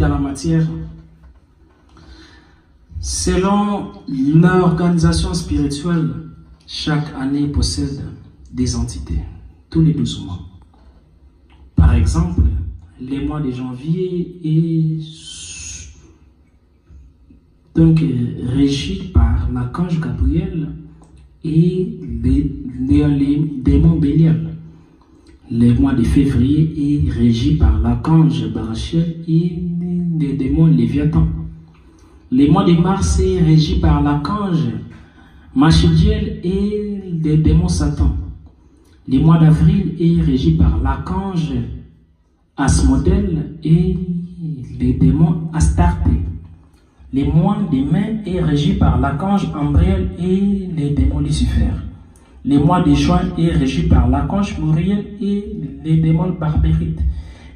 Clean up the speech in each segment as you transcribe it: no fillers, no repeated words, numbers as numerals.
dans la matière. Selon l'organisation spirituelle, chaque année possède des entités, tous les 12 mois. Par exemple, les mois de janvier est donc régi par l'archange Gabriel et les démons Bélial. Les mois de février est régi par l'archange Barachiel et les démons Léviathan. Les mois de mars est régi par l'archange Machidiel et les démons Satan. Les mois d'avril est régi par l'archange Asmodel et les démons Astarté. Les mois de mai est régi par l'archange Ambriel et les démons Lucifer. Les mois de juin est régi par l'archange Muriel et les démons Barbérites.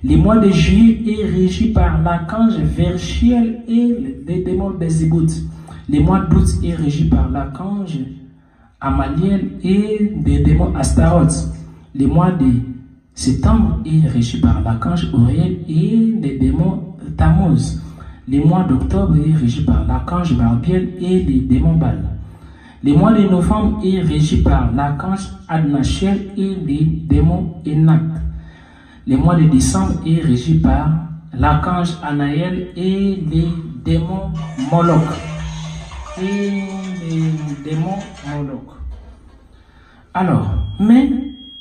Les mois de juillet est régi par l'archange Verchiel et les démons Bézébout. Les mois d'août est régi par l'archange Amaliel et les démons Astaroth. Les mois de septembre est régi par l'archange Uriel et les démons Tammuz. Les mois d'octobre est régi par l'archange Barbiel et les démons Baal. Les mois de novembre est régi par l'archange Adnachiel et les démons Enak. Les mois de décembre est régi par l'archange Anaël et les démons Moloch. Alors, mais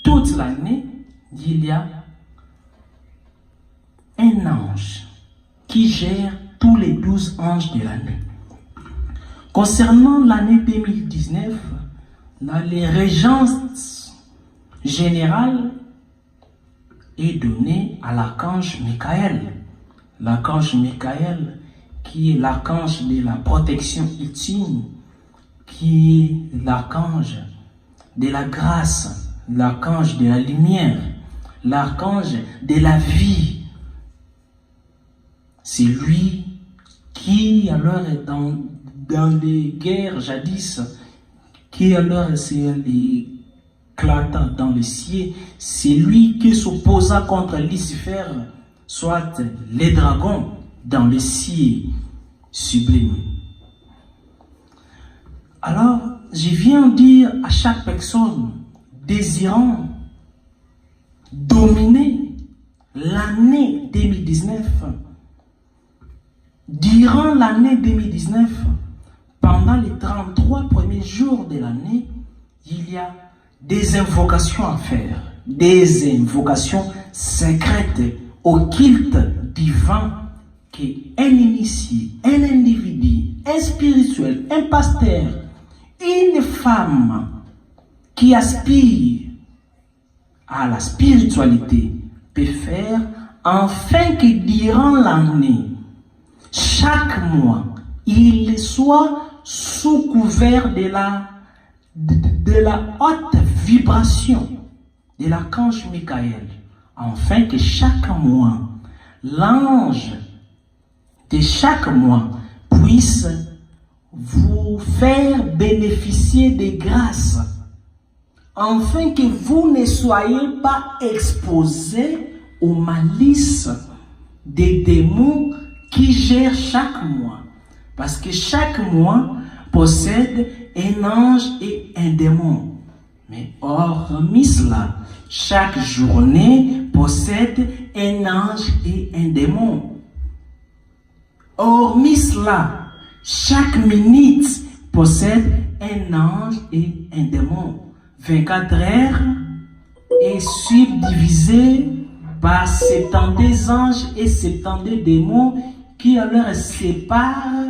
toute l'année, il y a un ange qui gère tous les 12 anges de l'année. Concernant l'année 2019, les régences générales est donnée à l'archange Michael. L'archange Michael, qui est l'archange de la protection ultime, qui est l'archange de la grâce, l'archange de la lumière, l'archange de la vie. C'est lui qui alors est dans les guerres jadis, qui alors c'est éclatant dans le ciel, c'est lui qui s'opposa contre Lucifer, soit les dragons dans le ciel sublime. Alors, je viens dire à chaque personne désirant dominer l'année 2019, durant l'année 2019, pendant les 33 premiers jours de l'année, il y a des invocations à faire, des invocations secrètes, occultes, divins, qu'un initié, un individu, un spirituel, un pasteur, une femme qui aspire à la spiritualité peut faire, afin que durant l'année, chaque mois, il soit sous couvert de la haute vibration de l'archange Michael, afin que chaque mois, l'ange de chaque mois puisse vous faire bénéficier des grâces, afin que vous ne soyez pas exposés aux malices des démons qui gèrent chaque mois. Parce que chaque mois possède un ange et un démon. Mais hormis cela, chaque journée possède un ange et un démon. Hormis cela, chaque minute possède un ange et un démon. 24 heures est subdivisé par 70 anges et 70 démons qui alors séparent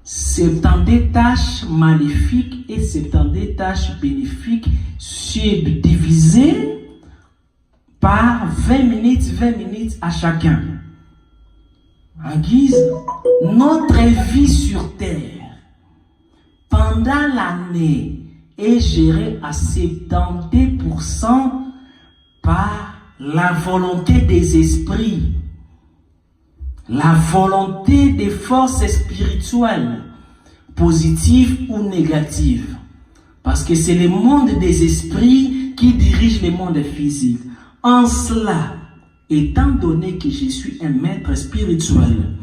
70 tâches maléfiques et 70 tâches bénéfiques subdivisées par 20 minutes à chacun. En guise, notre vie sur terre pendant l'année est gérée à 70% par la volonté des esprits, la volonté des forces spirituelles, positives ou négatives. Parce que c'est le monde des esprits qui dirige le monde physique. En cela, étant donné que je suis un maître spirituel,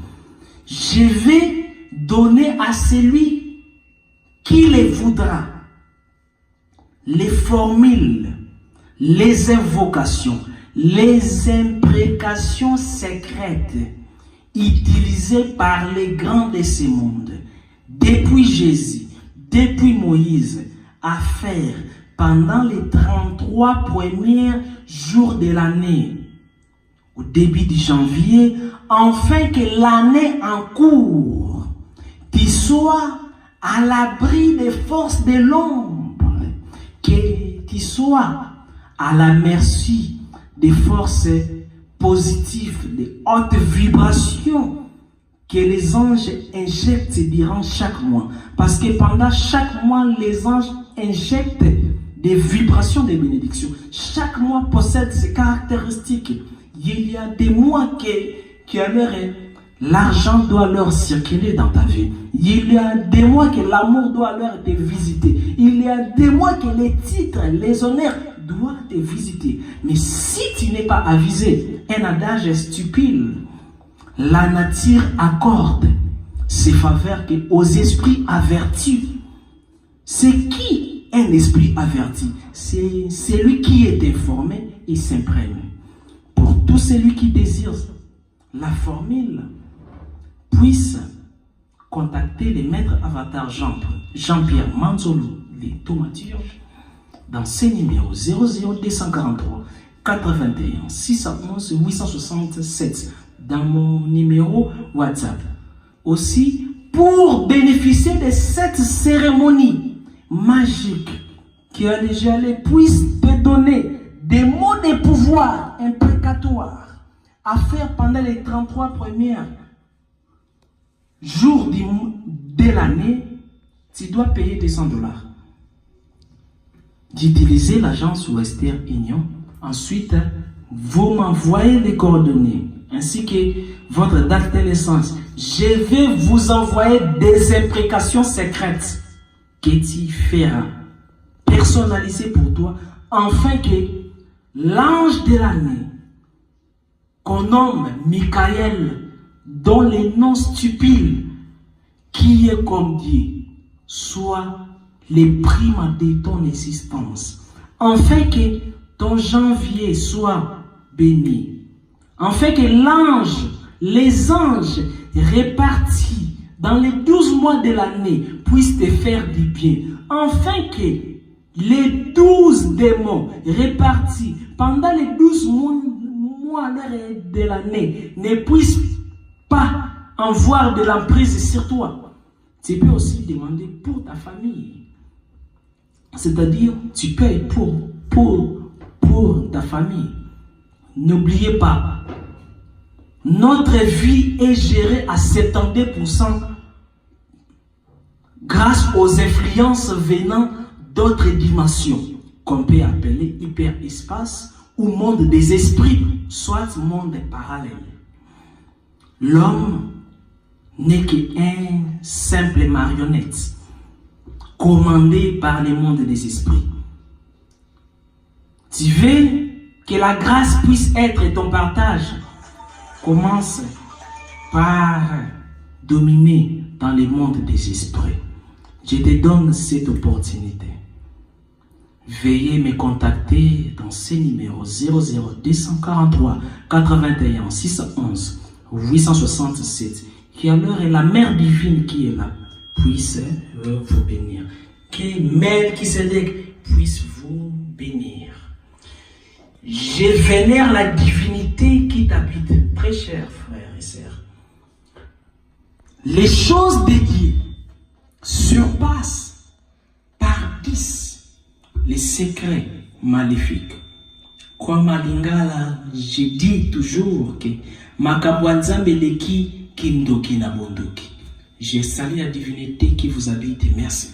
je vais donner à celui qui les voudra les formules, les invocations, les imprécations secrètes utilisées par les grands de ce monde, depuis Jésus, depuis Moïse, à faire pendant les 33 premiers jours de l'année, au début de janvier, afin que l'année en cours, tu sois à l'abri des forces de l'ombre, que tu sois à la merci des forces positives, des hautes vibrations que les anges injectent durant chaque mois. Parce que pendant chaque mois, les anges injectent des vibrations de bénédiction. Chaque mois possède ses caractéristiques. Il y a des mois qui alors l'argent doit leur circuler dans ta vie. Il y a des mois que l'amour doit leur te visiter. Il y a des mois que les titres, les honneurs doivent te visiter. Mais si tu n'es pas avisé, un adage stupide, la nature accorde ses faveurs aux esprits avertis. C'est qui un esprit averti? C'est celui qui est informé et s'imprègne. Pour tout celui qui désire la formule, puisse contacter les maîtres avatars Jean-Pierre Manzolo, les thaumaturges, dans ces numéros 00243 81 611 867 dans mon numéro WhatsApp. Aussi, pour bénéficier de cette cérémonie magique qui puisse te donner des mots de pouvoir imprécatoires à faire pendant les 33 premiers jours de l'année, tu dois payer des $100. D'utiliser l'agence Western Union. Ensuite, vous m'envoyez les coordonnées ainsi que votre date de naissance. Je vais vous envoyer des imprécations secrètes que tu feras personnalisées pour toi, afin que l'ange de l'année, qu'on nomme Michael, dont les noms stupides, qui est comme Dieu, soit les primes de ton existence, afin que ton janvier soit béni, afin que les anges répartis dans les 12 mois de l'année puissent te faire du bien, afin que les 12 démons répartis pendant les 12 mois de l'année ne puissent pas avoir de l'emprise sur toi. Tu peux aussi demander pour ta famille. C'est-à-dire, tu payes pour ta famille. N'oubliez pas, notre vie est gérée à 72% grâce aux influences venant d'autres dimensions, qu'on peut appeler hyperespace ou monde des esprits, soit monde parallèle. L'homme n'est qu'un simple marionnette, commandé par le monde des esprits. Tu veux que la grâce puisse être ton partage? Commence par dominer dans le monde des esprits. Je te donne cette opportunité. Veuillez me contacter dans ces numéros 00243 81 611 867. Qui alors est la mère divine qui est là, puisse vous bénir. Que Melchisedec puisse vous bénir. Je vénère la divinité qui t'habite, très chers frères et sœurs. Les choses de Dieu surpassent par 10 les secrets maléfiques. Comme à Lingala, je dis toujours que Makabwanzambeleki Kindoki na Bondoki. Je salue la divinité qui vous habite. Merci.